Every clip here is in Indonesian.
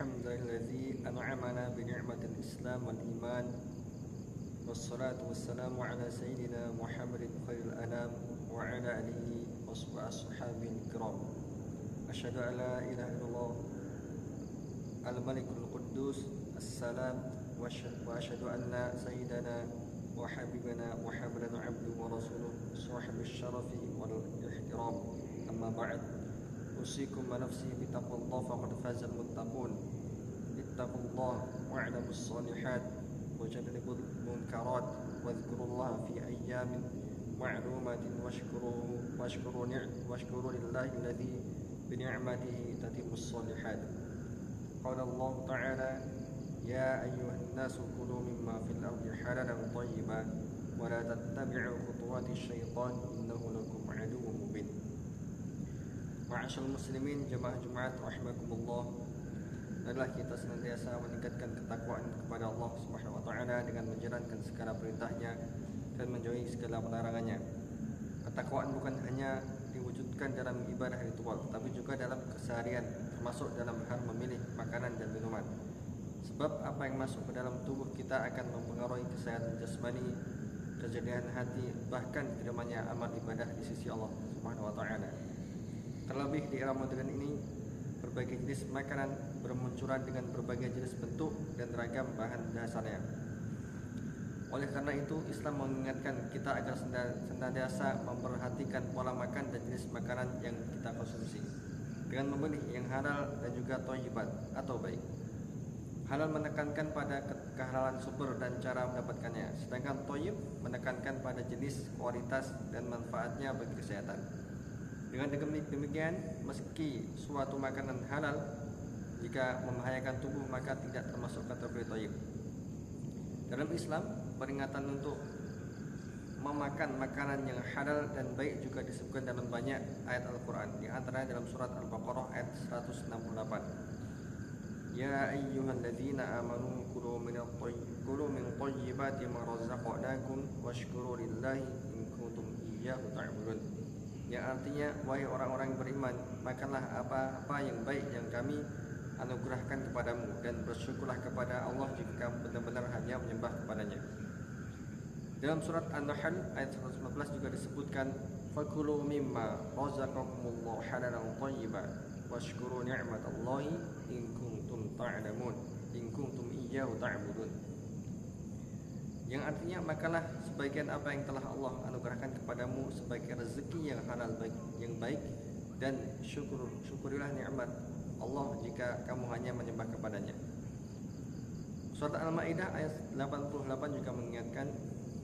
الحمد الذي أنعمنا بنعمة الإسلام والإيمان والصلاة والسلام على سيدنا محمد خير الأنام وعلى آله وأصحابه الكرام. أشهد أن لا إله إلا الله الملك القدوس السلام وأشهد أن سيدنا وحبيبنا محمدا عبده ورسوله صاحب الشرف والاحترام. أما بعد، أوصيكم ونفسي بتقوى الله فقد فاز المتقون. اتقوا الله واعلموا الصالحات وجنبوا المنكرات واذكروا الله في أيام معلومات واشكروا لله الذي بنعمته تتم الصالحات. قال الله تعالى: يا أيها الناس كلوا مما في الأرض حلالا طيبا ولا تتبعوا خطوات الشيطان إنه لكم عدو مبين. Ma'asyarul muslimin, jemaah Jumat rahimakumullah, adalah kita senantiasa meningkatkan ketakwaan kepada Allah Subhanahu wa taala dengan menjalankan segala perintahnya dan menjauhi segala larangannya. Ketakwaan bukan hanya diwujudkan dalam ibadah ritual, tapi juga dalam keseharian, termasuk dalam hal memilih makanan dan minuman. Sebab apa yang masuk ke dalam tubuh kita akan mempengaruhi kesehatan jasmani, kejernihan hati, bahkan diterimanya amal ibadah di sisi Allah Subhanahu wa taala. Terlebih di era modern ini, berbagai jenis makanan bermunculan dengan berbagai jenis bentuk dan ragam bahan dasarnya. Oleh karena itu, Islam mengingatkan kita agar senantiasa memperhatikan pola makan dan jenis makanan yang kita konsumsi dengan memilih yang halal dan juga thayyibat atau baik. Halal menekankan pada kehalalan sumber dan cara mendapatkannya, sedangkan thayyib menekankan pada jenis, kualitas, dan manfaatnya bagi kesehatan. Dengan demikian, meski suatu makanan halal, jika membahayakan tubuh maka tidak termasuk kategori thayyib. Dalam Islam, peringatan untuk memakan makanan yang halal dan baik juga disebutkan dalam banyak ayat Al-Quran. Di antaranya dalam surat Al-Baqarah ayat 168. Ya ayyuhalladzina amanu kulu min thayyibati ma razaqnakum washkuru lillahi in kuntum iyyahu ta'budun. Yang artinya, wahai orang-orang yang beriman, makanlah apa-apa yang baik yang kami anugerahkan kepadamu dan bersyukurlah kepada Allah jika kamu benar-benar hanya menyembah kepadanya. Dalam surat An-Nahl ayat 115 juga disebutkan, fakulu mimma razaqakumullahu halalan thayyiban washkuru ni'matallahi in kuntum ta'lamun in kuntum iyyahu ta'budun. Yang artinya, makanlah sebagian apa yang telah Allah anugerahkan kepadamu sebagai rezeki yang halal yang baik, dan syukurilah nikmat Allah jika kamu hanya menyembah kepadanya. Surat Al-Maidah ayat 88 juga mengingatkan,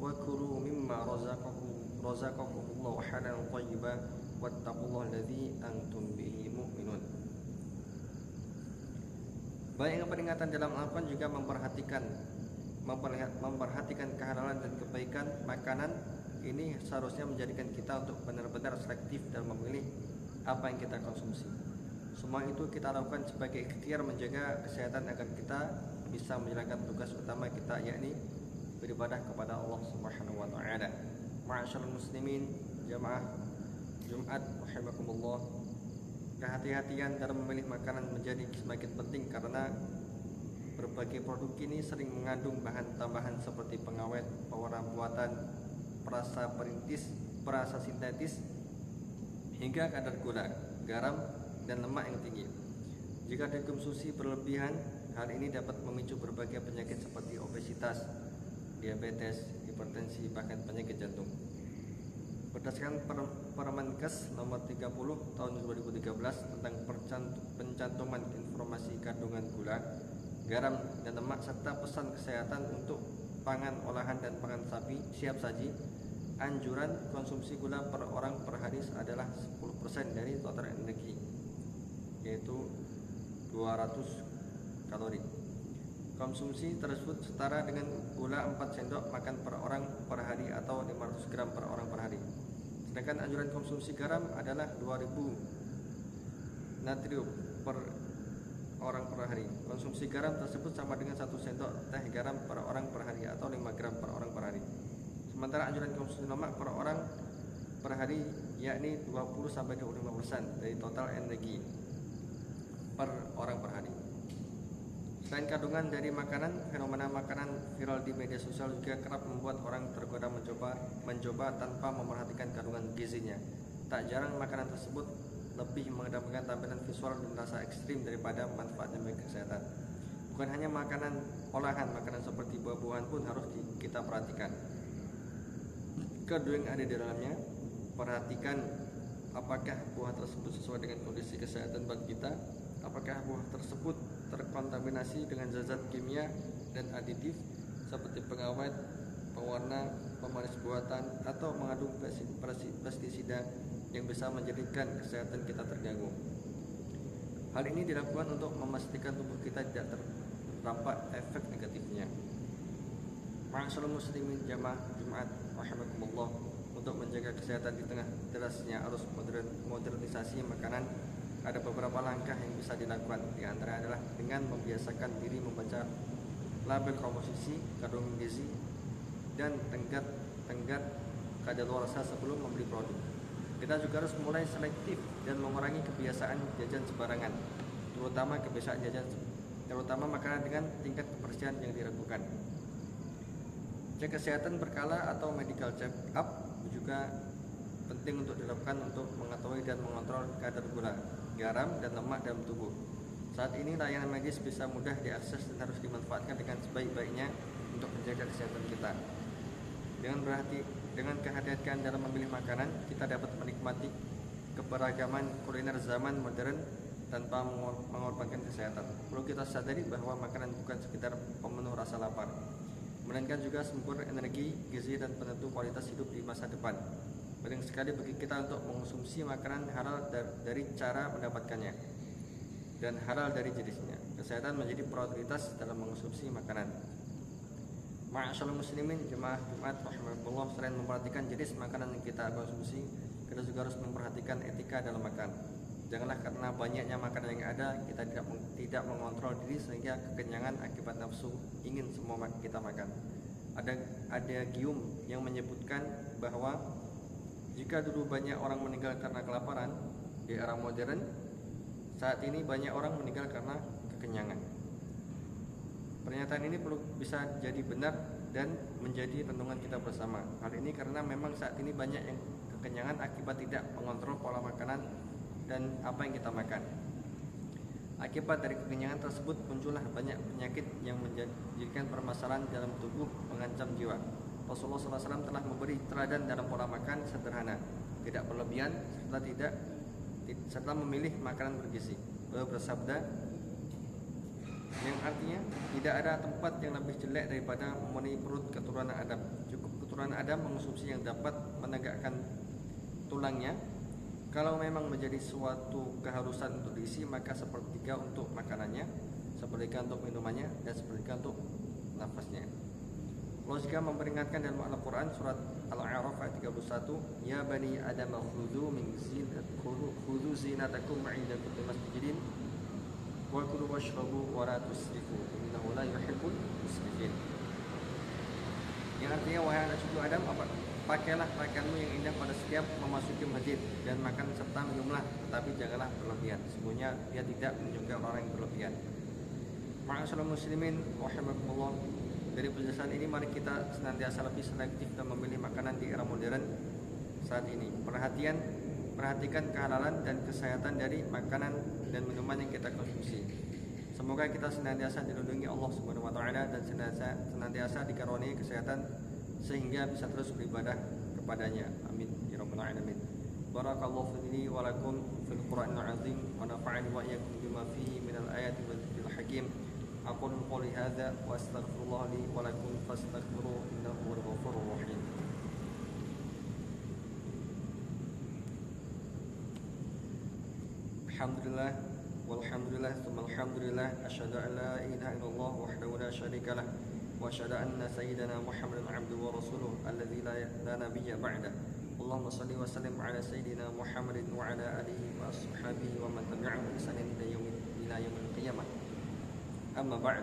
wa kulu mimma razaqakumullahu halalan thayyiban wattaqullaha alladzi antum bihi mu'minun. Banyak peringatan dalam Al-Quran juga memperhatikan kehalalan dan kebaikan makanan. Ini seharusnya menjadikan kita untuk benar-benar selektif dan memilih apa yang kita konsumsi. Semua itu kita lakukan sebagai ikhtiar menjaga kesehatan agar kita bisa menjalankan tugas utama kita, yakni beribadah kepada Allah Subhanahu wa taala. Ma'asyarul muslimin, jamaah Jumat rahimakumullah, kehati-hatian dalam memilih makanan menjadi semakin penting karena berbagai produk ini sering mengandung bahan tambahan seperti pengawet, pewarna buatan, perasa perintis, perasa sintetis, hingga kadar gula, garam, dan lemak yang tinggi. Jika dikonsumsi berlebihan, hal ini dapat memicu berbagai penyakit seperti obesitas, diabetes, hipertensi, bahkan penyakit jantung. Berdasarkan Permenkes nomor 30 tahun 2013 tentang pencantuman informasi kandungan gula, garam, dan lemak serta pesan kesehatan untuk pangan olahan dan pangan siap saji, anjuran konsumsi gula per orang per hari adalah 10% dari total energi, yaitu 200 kalori. Konsumsi tersebut setara dengan gula 4 sendok makan per orang per hari atau 500 gram per orang per hari. Sedangkan anjuran konsumsi garam adalah 2000 natrium per orang per hari. Konsumsi garam tersebut sama dengan 1 sendok teh garam per orang per hari atau 5 gram per orang per hari. Sementara anjuran konsumsi lemak per orang per hari yakni 20-25% dari total energi per orang per hari. Selain kandungan dari makanan, fenomena makanan viral di media sosial juga kerap membuat orang tergoda mencoba tanpa memperhatikan kandungan gizinya. Tak jarang makanan tersebut lebih mengedepankan tampilan visual dan rasa ekstrim daripada manfaatnya bagi kesehatan. Bukan hanya makanan olahan, makanan seperti buah-buahan pun harus kita perhatikan kandungan yang ada di dalamnya. Perhatikan apakah buah tersebut sesuai dengan kondisi kesehatan bagi kita, apakah buah tersebut terkontaminasi dengan zat kimia dan aditif seperti pengawet, pewarna, pemanis buatan, atau mengandung pestisida yang bisa menjadikan kesehatan kita terganggu. Hal ini dilakukan untuk memastikan tubuh kita tidak terdampak efek negatifnya. Ma'asyiral muslimin jamaah Jumat rahimakumullah, untuk menjaga kesehatan di tengah derasnya arus modernisasi makanan, ada beberapa langkah yang bisa dilakukan. Di antara adalah dengan membiasakan diri membaca label komposisi, kandungan gizi, dan tenggat kadaluarsa sebelum membeli produk. Kita juga harus mulai selektif dan mengurangi kebiasaan jajan sembarangan, terutama makanan dengan tingkat kebersihan yang diragukan. Cek kesehatan berkala atau medical check up juga penting untuk dilakukan untuk mengetahui dan mengontrol kadar gula, garam, dan lemak dalam tubuh. Saat ini layanan medis bisa mudah diakses dan harus dimanfaatkan dengan sebaik-baiknya untuk menjaga kesehatan kita. Dengan kehati-hatian dalam memilih makanan, kita dapat menikmati keberagaman kuliner zaman modern tanpa mengorbankan kesehatan. Perlu kita sadari bahwa makanan bukan sekedar pemenuh rasa lapar, melainkan juga sumber energi, gizi, dan penentu kualitas hidup di masa depan. Penting sekali bagi kita untuk mengonsumsi makanan halal dari cara mendapatkannya dan halal dari jenisnya. Kesehatan menjadi prioritas dalam mengonsumsi makanan. Ma'asyiral muslimin jemaah Jumat rahimakumullah, selain memperhatikan jenis makanan yang kita konsumsi, kita juga harus memperhatikan etika dalam makan. Janganlah karena banyaknya makanan yang ada, kita tidak mengontrol diri sehingga kekenyangan akibat nafsu ingin semua kita makan. Ada gium yang menyebutkan bahwa jika dulu banyak orang meninggal karena kelaparan, di era modern saat ini banyak orang meninggal karena kekenyangan. Pernyataan ini perlu bisa jadi benar dan menjadi renungan kita bersama. Hal ini karena memang saat ini banyak yang kekenyangan akibat tidak mengontrol pola makanan dan apa yang kita makan. Akibat dari kekenyangan tersebut muncullah banyak penyakit yang menjadikan permasalahan dalam tubuh, mengancam jiwa. Rasulullah SAW telah memberi teladan dalam pola makan sederhana, tidak berlebihan, serta memilih makanan bergizi. Beliau bersabda, yang artinya tidak ada tempat yang lebih jelek daripada memenuhi perut keturunan Adam. Cukup keturunan Adam mengonsumsi yang dapat menegakkan tulangnya. Kalau memang menjadi suatu keharusan untuk diisi, maka sepertiga untuk makanannya, sepertiga untuk minumannya, dan sepertiga untuk nafasnya. Allah juga memperingatkan dalam Al-Quran surat Al-A'raf ayat 31, Ya bani Adam khudhu zinatakum ma'inda kulli masjidin wa kulu washrabu wa la tusrifu innahu la yuhibbul musrifin. Yang artinya, wahai anak cucu Adam, pakailah pakaianmu yang indah pada setiap memasuki masjid dan makan serta minumlah, tetapi janganlah berlebihan. Sesungguhnya dia tidak menyukai orang yang berlebihan. Ma'asyiral muslimin rahimakumullah, dari penjelasan ini mari kita senantiasa lebih selektif dan memilih makanan di era modern saat ini. Perhatikan kehalalan dan kesehatan dari makanan dan minuman yang kita konsumsi. Semoga kita senantiasa dilindungi Allah Subhanahu wa taala dan senantiasa dikaruniai kesehatan sehingga bisa terus beribadah kepadanya. Amin ya rabbal alamin. Barakallahu fiihi wa lakum fil Qur'anil azim wa nafa'ani wa iyyakum bima fihi minal ayati wal dzikril hakim. Aqulu qouli hadza wa astaghfirullah li wa lakum fastaghfiruhu innahu huwal ghafurur rahim. Alhamdulillah walhamdulillah tsumma alhamdulillah asyhadu an la ilaha illallah wahdahu la syarika lah wa asyhadu anna sayyidana Muhammadan abduhu wa rasuluh alladzi la nabiyya ba'da. Allahumma shalli wa sallim ala sayyidina Muhammadin wa ala alihi wa ashabihi wa man tabi'ahum bi ihsanin ila yaumil qiyamah. Amma ba'd.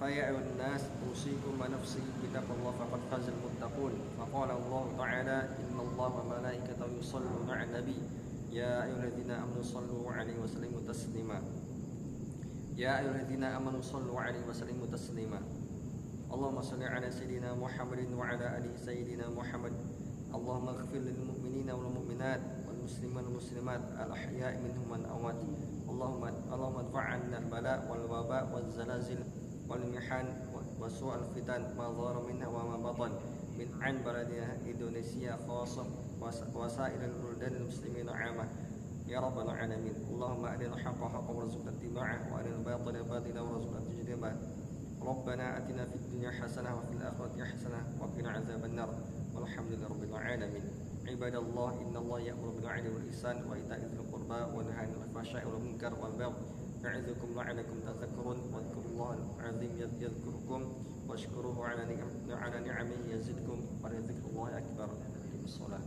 Fa ya ayyuhan nas usikum wa nafsi bi taqwallah faqad fazal muttaqun. Fa qala Allah ta'ala innallaha wa malaikatahu yusholluna 'alan nabi Ya ayyuhalladzina amanu shallu 'alaihi wa sallimu taslima. يا أيها الذين آمنوا صلوا عليه وسلموا تسليما اللهم صل على سيدنا محمد وعلى آل سيدنا محمد اللهم اغفر للمؤمنين والمؤمنات والمسلمين والمسلمات الأحياء منهم والأموات اللهم ادفع عنا البلاء والوباء والزلازل والمحن وسوء الفتن ما ظهر منها وما بطن من عن بلدنا إندونيسيا خاصة وسائر البلدان المسلمين عامة يا رب العالمين. اللهم أرنا الحق حقا وارزقنا اتباعه وأرنا الباطل باطلا وارزقنا اجتنابه. ربنا آتنا في الدنيا حسنة وفي الآخرة حسنة وقنا عذاب النار والحمد لله رب العالمين. عباد الله إن الله يأمر بالعدل والإحسان وإيتاء ذي القربى وينهى عن الفحشاء والمنكر والبغي يعظكم لعلكم تذكرون واذكروا الله العظيم يذكركم واشكروه على نعمه يزدكم ولذكر الله أكبر. الصلاة